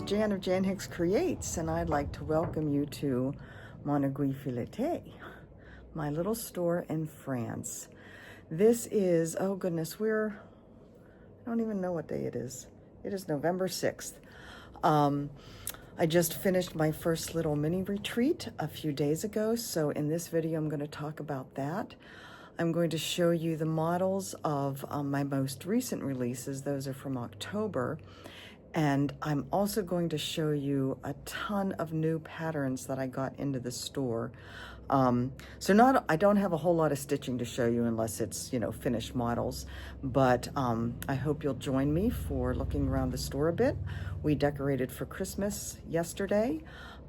Jan of Jan Hicks Creates, and I'd like to welcome you to Mon Aiguille Filetée, my little store in France. This is, oh goodness, I don't even know what day it is. It is November 6th. I just finished my first little mini retreat a few days ago, so in this video I'm going to talk about that. I'm going to show you the models of my most recent releases. Those are from October. And I'm also going to show you a ton of new patterns that I got into the store. I don't have a whole lot of stitching to show you unless it's, finished models, but I hope you'll join me for looking around the store a bit. We decorated for Christmas yesterday,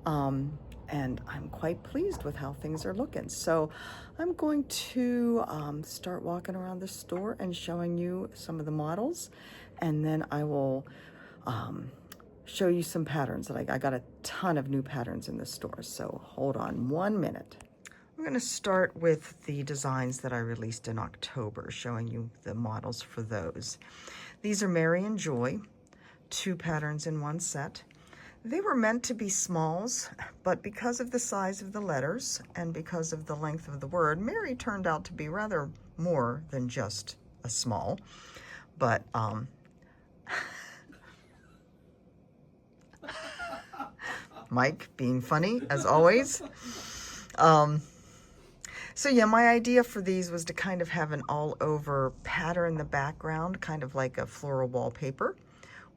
and I'm quite pleased with how things are looking. So I'm going to start walking around the store and showing you some of the models, and then I will show you some patterns that I got a ton of new patterns in the store, so hold on 1 minute. I'm going to start with the designs that I released in October, showing you the models for those. These are Mary and Joy, 2 patterns in 1 set. They were meant to be smalls, but because of the size of the letters and because of the length of the word, Mary turned out to be rather more than just a small, but Mike being funny as always. So yeah, my idea for these was to kind of have an all over pattern in the background, kind of like a floral wallpaper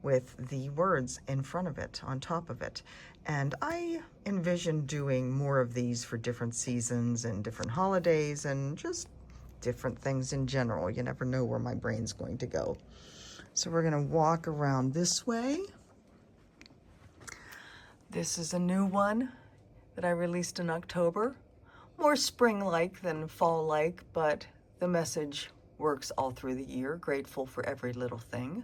with the words in front of it, on top of it. And I envision doing more of these for different seasons and different holidays and just different things in general. You never know where my brain's going to go. So we're gonna walk around this way. This is a new one that I released in October. More spring-like than fall-like, but the message works all through the year. Grateful for every little thing.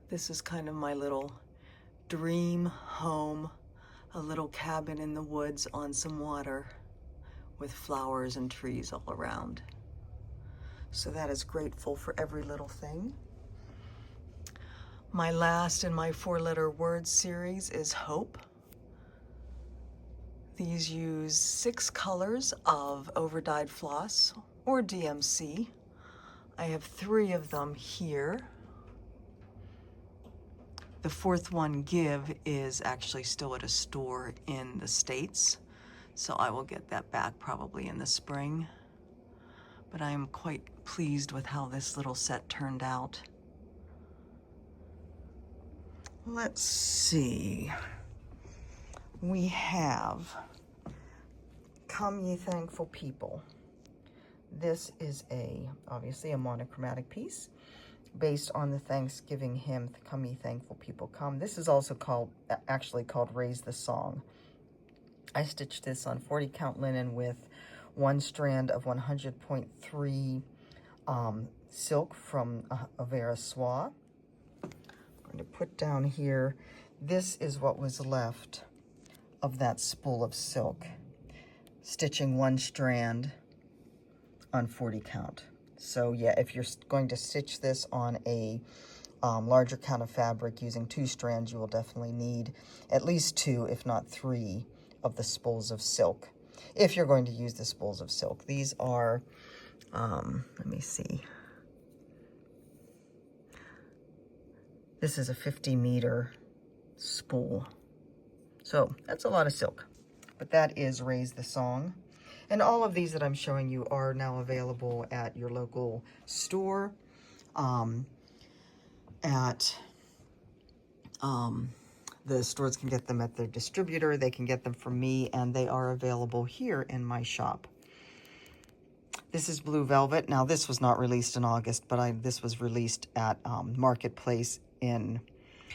This is kind of my little dream home, a little cabin in the woods on some water with flowers and trees all around. So that is grateful for every little thing. My last in my 4-letter word series is Hope. These use 6 colors of overdyed floss or DMC. I have 3 of them here. The 4th one, Give, is actually still at a store in the States, so I will get that back probably in the spring. But I am quite pleased with how this little set turned out. Let's see. We have Come Ye Thankful People. This is obviously a monochromatic piece based on the Thanksgiving hymn, Come Ye Thankful People Come. This is also actually called Raise the Song. I stitched this on 40 count linen with 1 strand of 100.3 silk from Avera Soie. I'm going to put down here, this is what was left of that spool of silk, stitching 1 strand on 40 count. So yeah, if you're going to stitch this on a larger count of fabric using 2 strands, you will definitely need at least 2, if not 3, of the spools of silk, if you're going to use the spools of silk. These are, let me see. This is a 50-meter spool. So that's a lot of silk, but that is Raise the Song. And all of these that I'm showing you are now available at your local store, the stores can get them at their distributor, they can get them from me, and they are available here in my shop. This is Blue Velvet. Now this was not released in August, but this was released at Marketplace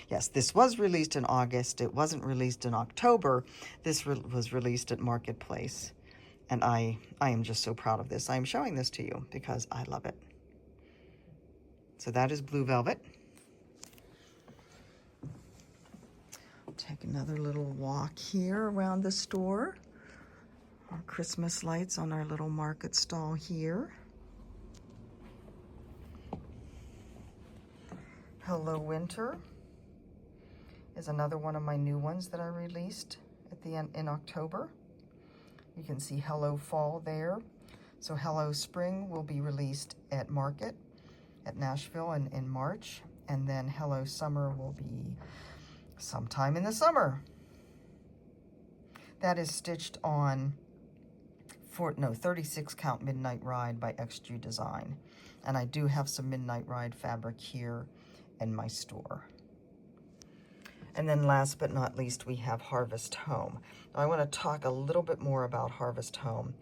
yes, this was released in August. It wasn't released in October. This was released at Marketplace. And I am just so proud of this. I am showing this to you because I love it. So that is Blue Velvet. Take another little walk here around the store. Our Christmas lights on our little market stall here. Hello Winter. is another one of my new ones that I released at the end in October. You can see Hello Fall there. So Hello Spring will be released at Market at Nashville in March. And then Hello Summer will be sometime in the summer. That is stitched on 36 count Midnight Ride by XG Design. And I do have some Midnight Ride fabric here in my store. And then last but not least, we have Harvest Home. Now, I want to talk a little bit more about Harvest Home.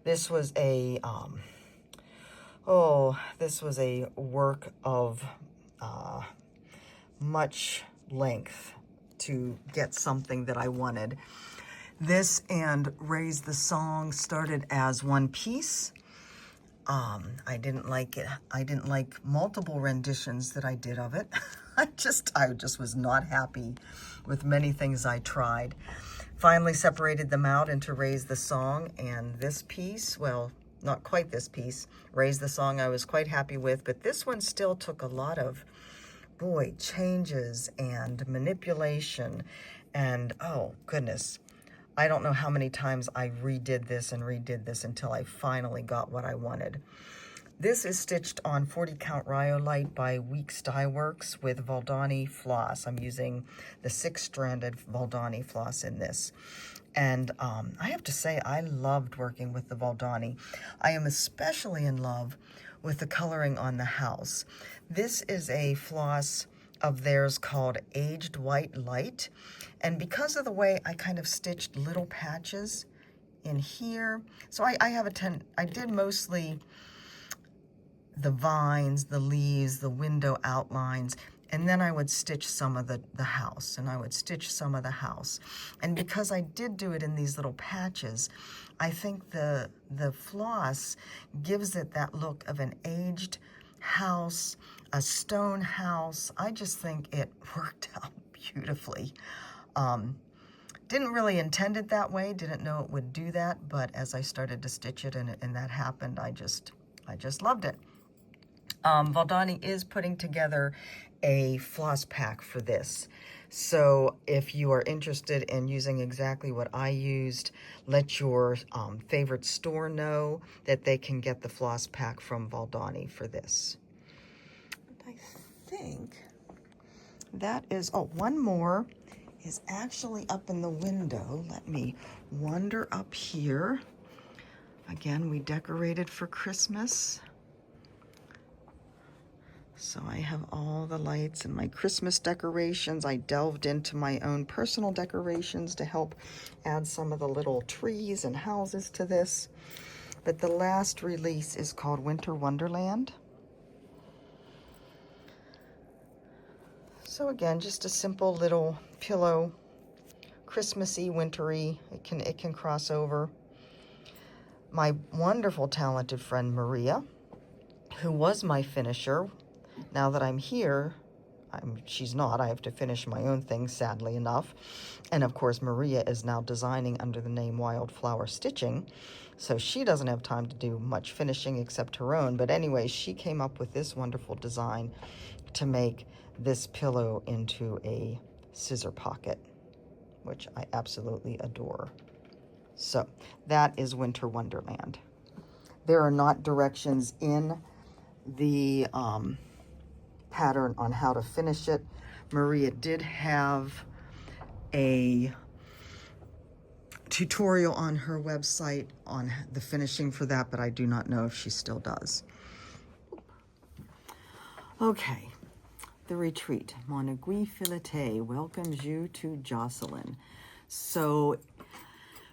This was a, this was a work of much length to get something that I wanted. This and Raise the Song started as one piece. I didn't like it. I didn't like multiple renditions that I did of it. I just was not happy with many things I tried. Finally separated them out into Raise the Song and this piece. Well, not quite this piece. Raise the Song I was quite happy with, but this one still took a lot of, boy, changes and manipulation. And oh, goodness. I don't know how many times I redid this until I finally got what I wanted. This is stitched on 40 count Rhyolite by Weeks Dye Works with Valdani floss. I'm using the 6-stranded Valdani floss in this. And I have to say, I loved working with the Valdani. I am especially in love with the coloring on the house. This is a floss of theirs called Aged White Light. And because of the way I kind of stitched little patches in here, so I did mostly the vines, the leaves, the window outlines, and then I would stitch some of the house, and I would stitch some of the house. And because I did do it in these little patches, I think the floss gives it that look of an aged house, a stone house. I just think it worked out beautifully. Didn't really intend it that way, didn't know it would do that, but as I started to stitch it and that happened, I just loved it. Valdani is putting together a floss pack for this. So if you are interested in using exactly what I used, let your favorite store know that they can get the floss pack from Valdani for this. And I think that is, oh, one more is actually up in the window. Let me wander up here. Again, we decorated for Christmas. So I have all the lights and my Christmas decorations. I delved into my own personal decorations to help add some of the little trees and houses to this. But the last release is called Winter Wonderland. So again, just a simple little pillow, Christmassy, wintry. It can cross over. My wonderful, talented friend Maria, who was my finisher. Now that I'm here, she's not. I have to finish my own things, sadly enough. And of course, Maria is now designing under the name Wildflower Stitching. So she doesn't have time to do much finishing except her own. But anyway, she came up with this wonderful design to make this pillow into a scissor pocket, which I absolutely adore. So that is Winter Wonderland. There are not directions in the pattern on how to finish it. Maria did have a tutorial on her website on the finishing for that, but I do not know if she still does. Okay, the retreat. Mon Aiguille Filetée welcomes you to Jocelyn. So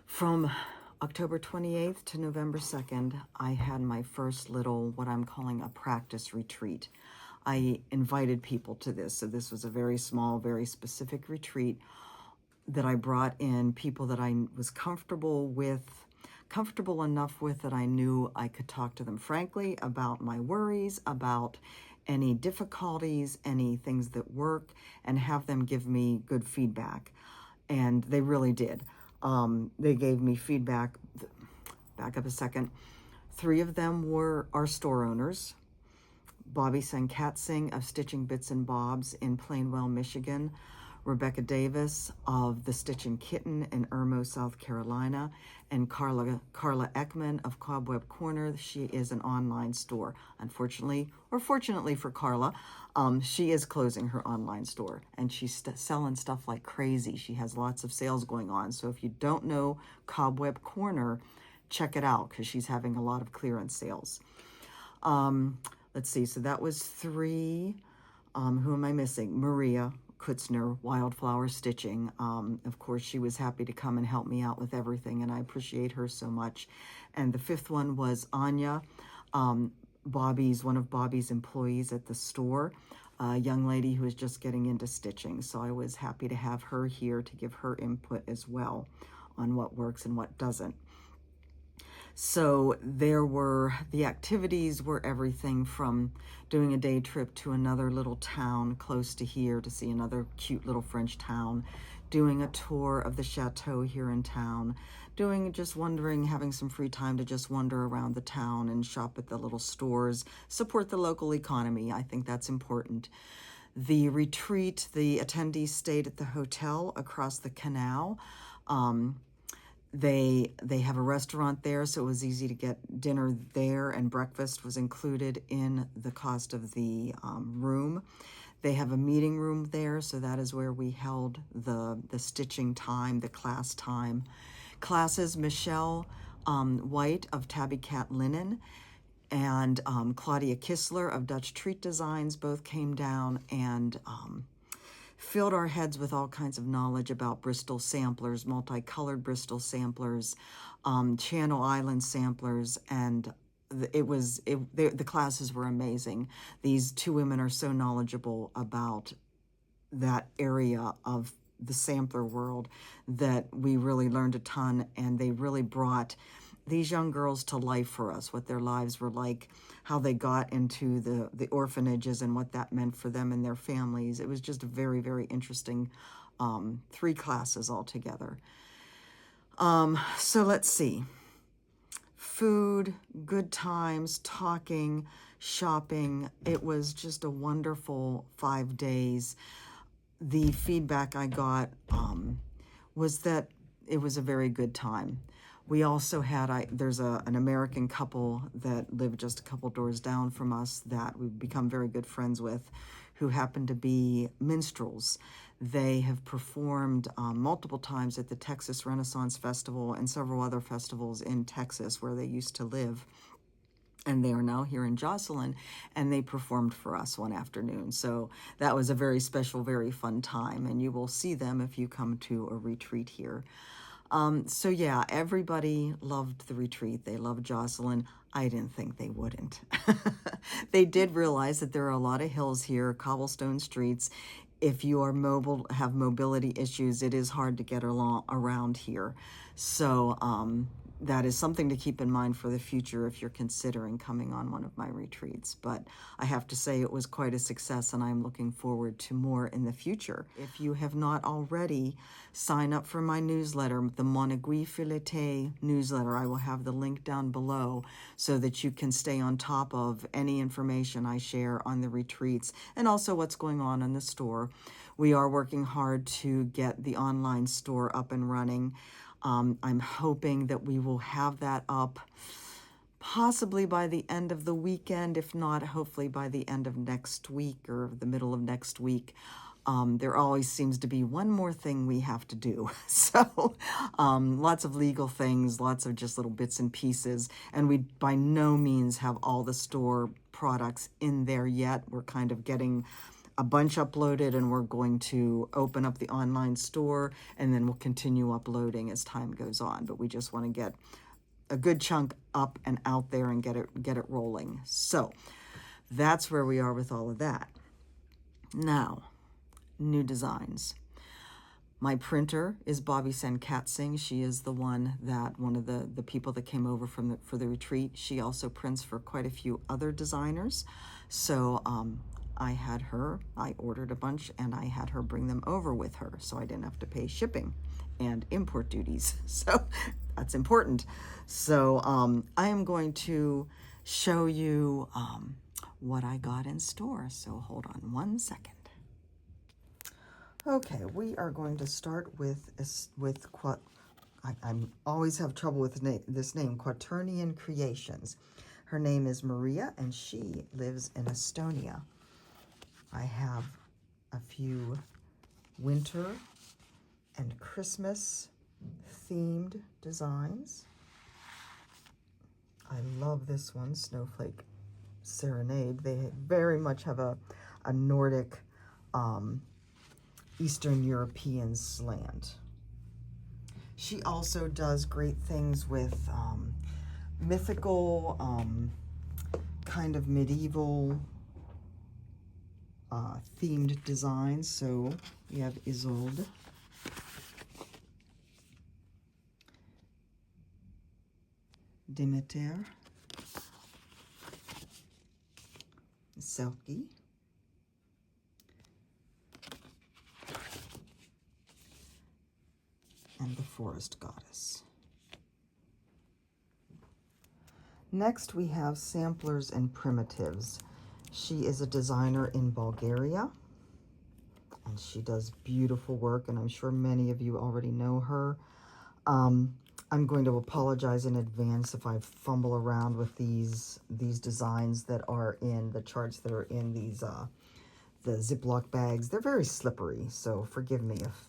from October 28th to November 2nd, I had my first little, what I'm calling a practice retreat. I invited people to this. So this was a very small, very specific retreat that I brought in people that I was comfortable enough with that I knew I could talk to them frankly about my worries, about any difficulties, any things that work, and have them give me good feedback. And they really did. They gave me feedback. Back up a second. 3 of them are store owners. Bobby Sankatsing of Stitching Bits and Bobs in Plainwell, Michigan. Rebecca Davis of The Stitching Kitten in Irmo, South Carolina, and Carla Ekman of Cobweb Corner. She is an online store. Unfortunately, or fortunately for Carla, she is closing her online store, and she's selling stuff like crazy. She has lots of sales going on. So if you don't know Cobweb Corner, check it out, because she's having a lot of clearance sales. Let's see, so that was 3. Who am I missing? Maria Kutzner, Wildflower Stitching. Of course, she was happy to come and help me out with everything, and I appreciate her so much. And the 5th one was Anya, one of Bobby's employees at the store, a young lady who is just getting into stitching. So I was happy to have her here to give her input as well on what works and what doesn't. So the activities were everything from doing a day trip to another little town close to here to see another cute little French town, doing a tour of the chateau here in town, having some free time to just wander around the town and shop at the little stores, support the local economy. I think that's important. The retreat, the attendees stayed at the hotel across the canal. They have a restaurant there, so it was easy to get dinner there, and breakfast was included in the cost of the room. They have a meeting room there, so that is where we held the stitching time, the class time. Classes, Michelle White of Tabby Cat Linen and Claudia Kissler of Dutch Treat Designs both came down and filled our heads with all kinds of knowledge about Bristol samplers, multicolored Bristol samplers, Channel Island samplers, and the classes were amazing. These 2 women are so knowledgeable about that area of the sampler world that we really learned a ton, and they really brought these young girls to life for us, what their lives were like, how they got into the orphanages and what that meant for them and their families. It was just a very, very interesting 3 classes altogether. So let's see. Food, good times, talking, shopping. It was just a wonderful 5 days. The feedback I got was that it was a very good time. We also had, there's an American couple that lived just a couple doors down from us that we've become very good friends with, who happen to be minstrels. They have performed multiple times at the Texas Renaissance Festival and several other festivals in Texas where they used to live. And they are now here in Jocelyn, and they performed for us one afternoon. So that was a very special, very fun time, and you will see them if you come to a retreat here. So yeah, everybody loved the retreat. They loved Jocelyn. I didn't think they wouldn't. They did realize that there are a lot of hills here, cobblestone streets. If you are mobile, have mobility issues, it is hard to get around here. So that is something to keep in mind for the future if you're considering coming on one of my retreats. But I have to say it was quite a success, and I'm looking forward to more in the future. If you have not already, sign up for my newsletter, the Mon Aiguille Filetée newsletter. I will have the link down below so that you can stay on top of any information I share on the retreats and also what's going on in the store. We are working hard to get the online store up and running. I'm hoping that we will have that up possibly by the end of the weekend, if not, hopefully by the end of next week or the middle of next week. There always seems to be one more thing we have to do. So lots of legal things, lots of just little bits and pieces. And we by no means have all the store products in there yet. We're kind of getting a bunch uploaded, and we're going to open up the online store, and then we'll continue uploading as time goes on. But we just want to get a good chunk up and out there and get it rolling. So that's where we are with all of that. Now, new designs. My printer is Bobby Sankatsing. She is one of the people that came over for the retreat. She also prints for quite a few other designers. So I ordered a bunch, and I had her bring them over with her, so I didn't have to pay shipping and import duties. So that's important. So I am going to show you what I got in store. So hold on one second. Okay, we are going to start with I always have trouble with this name, Quaternion Creations. Her name is Maria, and she lives in Estonia. I have a few winter and Christmas themed designs. I love this one, Snowflake Serenade. They very much have a Nordic, Eastern European slant. She also does great things with mythical, kind of medieval themed designs. So we have Isolde, Demeter, Selkie, and the Forest Goddess. Next, we have Samplers and Primitives. She is a designer in Bulgaria, and she does beautiful work, and I'm sure many of you already know her. I'm going to apologize in advance if I fumble around with these designs that are in the charts that are in these the Ziploc bags. They're very slippery, so forgive me if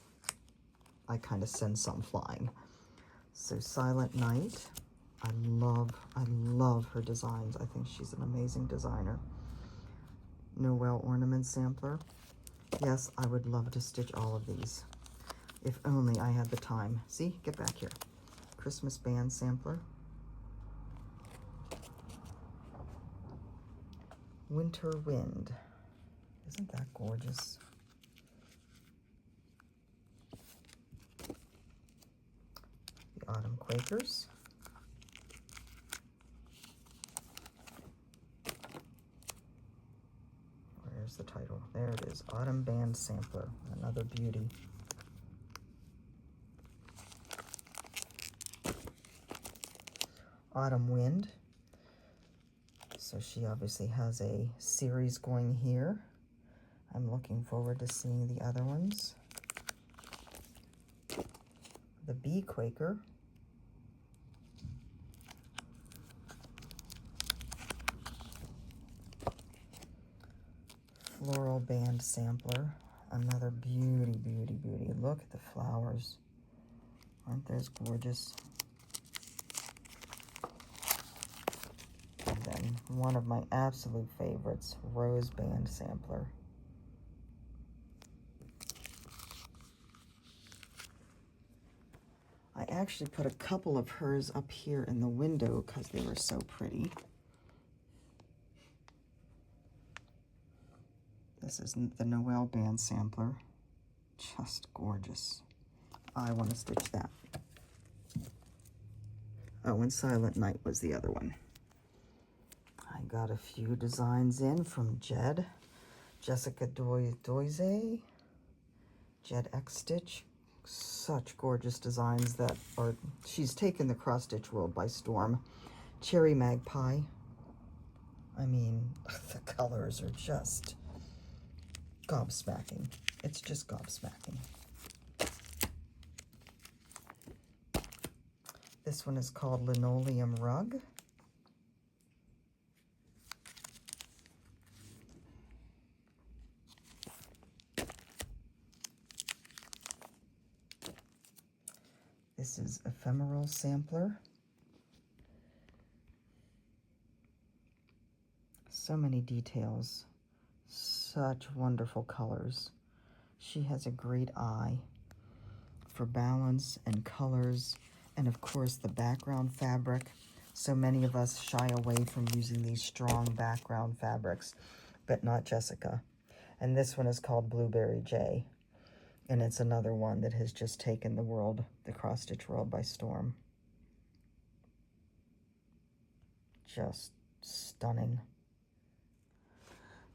I kind of send some flying. So Silent Night, I love her designs. I think she's an amazing designer. Noel Ornament Sampler. Yes, I would love to stitch all of these, if only I had the time. See, get back here. Christmas Band Sampler. Winter Wind. Isn't that gorgeous? The Autumn Quakers. Where's the title? There it is. Autumn Band Sampler. Another beauty. Autumn Wind. So she obviously has a series going here. I'm looking forward to seeing the other ones. The Bee Quaker. Floral Band Sampler. Another beauty, beauty, beauty. Look at the flowers. Aren't those gorgeous? And then one of my absolute favorites, Rose Band Sampler. I actually put a couple of hers up here in the window because they were so pretty. This is the Noel Band Sampler. Just gorgeous. I want to stitch that. Oh, and Silent Night was the other one. I got a few designs in from Jessica Doise, Jed X Stitch. Such gorgeous designs that are, she's taken the cross stitch world by storm. Cherry Magpie. I mean, the colors are just gobsmacking. It's just gobsmacking. This one is called Linoleum Rug. This is Ephemeral Sampler. So many details. Such wonderful colors. She has a great eye for balance and colors, and of course the background fabric. So many of us shy away from using these strong background fabrics, but not Jessica. And this one is called Blueberry J, and it's another one that has just taken the world, the cross-stitch world, by storm. Just stunning.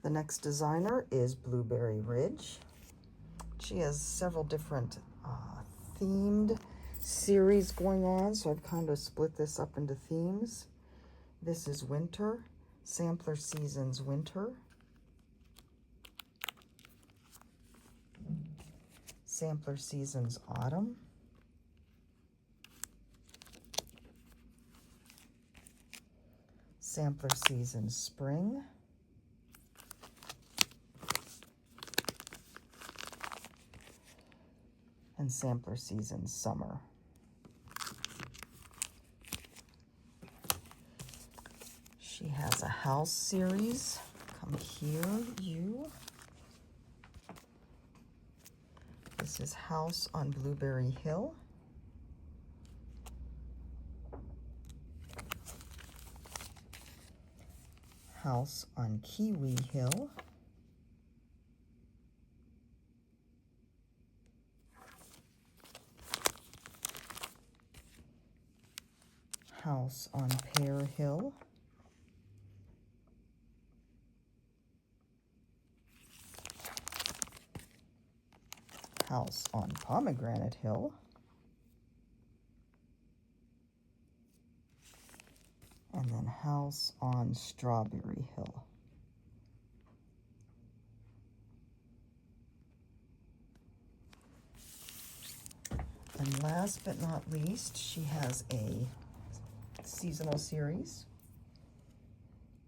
The next designer is Blueberry Ridge. She has several different themed series going on, so I've kind of split this up into themes. This is Winter, Sampler Seasons Winter. Sampler Seasons Autumn. Sampler Seasons Spring. And Sampler Seasons Summer. She has a house series. Come here, you. This is House on Blueberry Hill. House on Kiwi Hill. House on Pear Hill. House on Pomegranate Hill. And then House on Strawberry Hill. And last but not least, she has a seasonal series,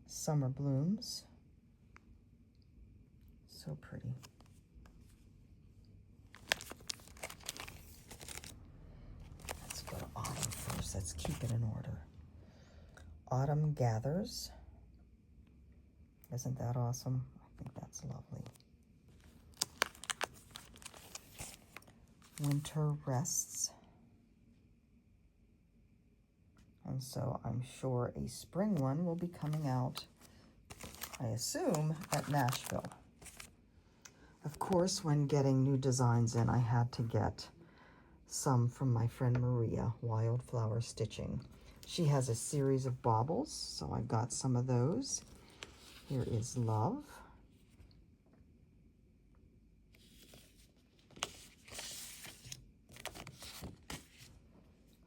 Summer Blooms. So pretty. Let's go to autumn first. Let's keep it in order. Autumn Gathers. Isn't that awesome? I think that's lovely. Winter Rests. And so I'm sure a spring one will be coming out, I assume, at Nashville. Of course, when getting new designs in, I had to get some from my friend Maria, Wildflower Stitching. She has a series of baubles, so I got some of those. Here is Love.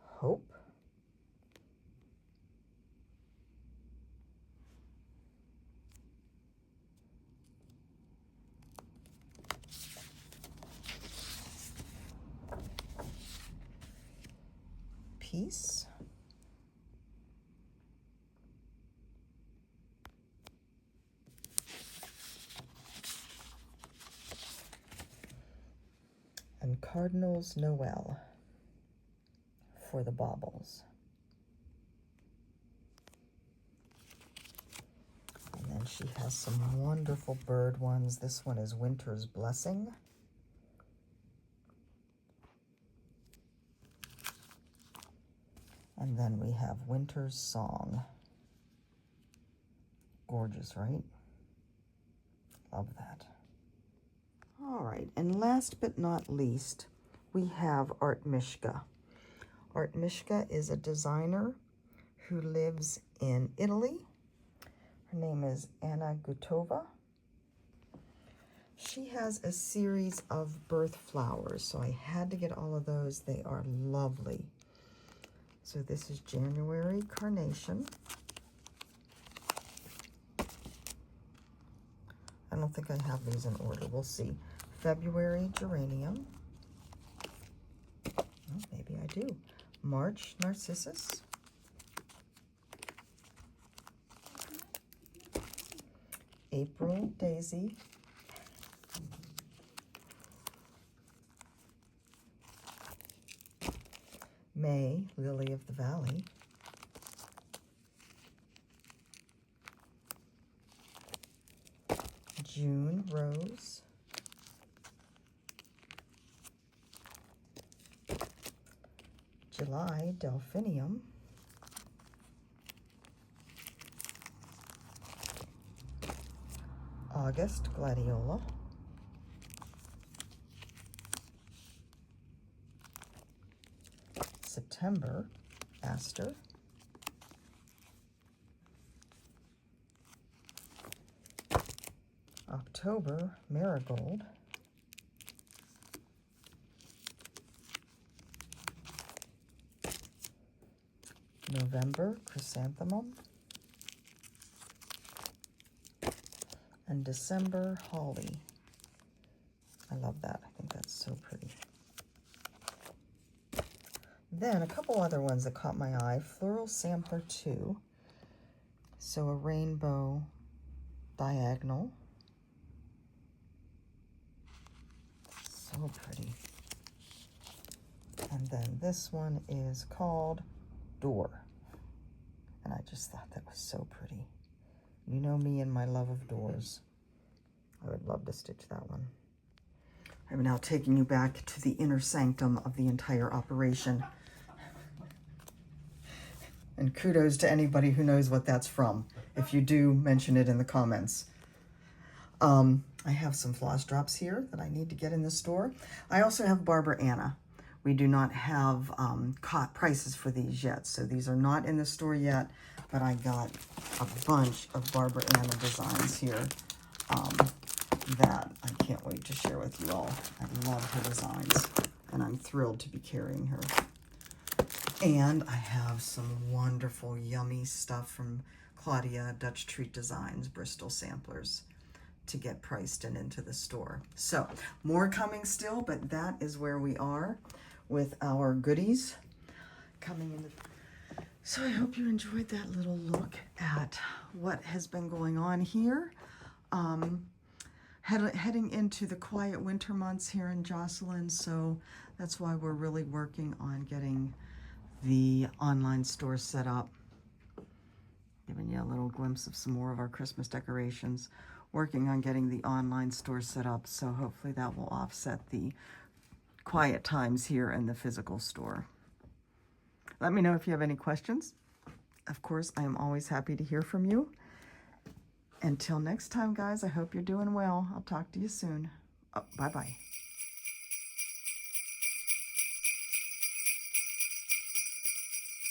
Hope. Peace. And Cardinals Noel for the baubles. And then she has some wonderful bird ones. This one is Winter's Blessing. And then we have Winter's Song. Gorgeous, right? Love that. All right, and last but not least, we have Art Mishka. Art Mishka is a designer who lives in Italy. Her name is Anna Gutova. She has a series of birth flowers, so I had to get all of those. They are lovely. So this is January Carnation. I don't think I have these in order. We'll see. February Geranium. Oh, maybe I do. March Narcissus. April Daisy. May Lily of the Valley. June Rose. July Delphinium. August Gladiola. September Aster. October Marigold. November Chrysanthemum. And December Holly. I love that. I think that's That's so pretty. Then a couple other ones that caught my eye. Floral Sampler 2. So a rainbow diagonal. So pretty. And then this one is called Door. And I just thought that was so pretty. You know me and my love of doors. I would love to stitch that one. I'm now taking you back to the inner sanctum of the entire operation. And kudos to anybody who knows what that's from. If you do, mention it in the comments. I have some floss drops here that I need to get in the store. I also have Barbara Anna. We do not have prices for these yet, so these are not in the store yet, but I got a bunch of Barbara Anna designs here that I can't wait to share with you all. I love her designs, and I'm thrilled to be carrying her. And I have some wonderful, yummy stuff from Claudia, Dutch Treat Designs, Bristol Samplers, to get priced and into the store. So more coming still, but that is where we are with our goodies coming in. So I hope you enjoyed that little look at what has been going on here. Heading into the quiet winter months here in Jocelyn, so that's why we're really working on getting the online store set up. Giving you a little glimpse of some more of our Christmas decorations. Working on getting the online store set up, so hopefully that will offset the quiet times here in the physical store. Let me know if you have any questions. Of course, I am always happy to hear from you. Until next time, guys, I hope you're doing well. I'll talk to you soon. Oh, bye-bye.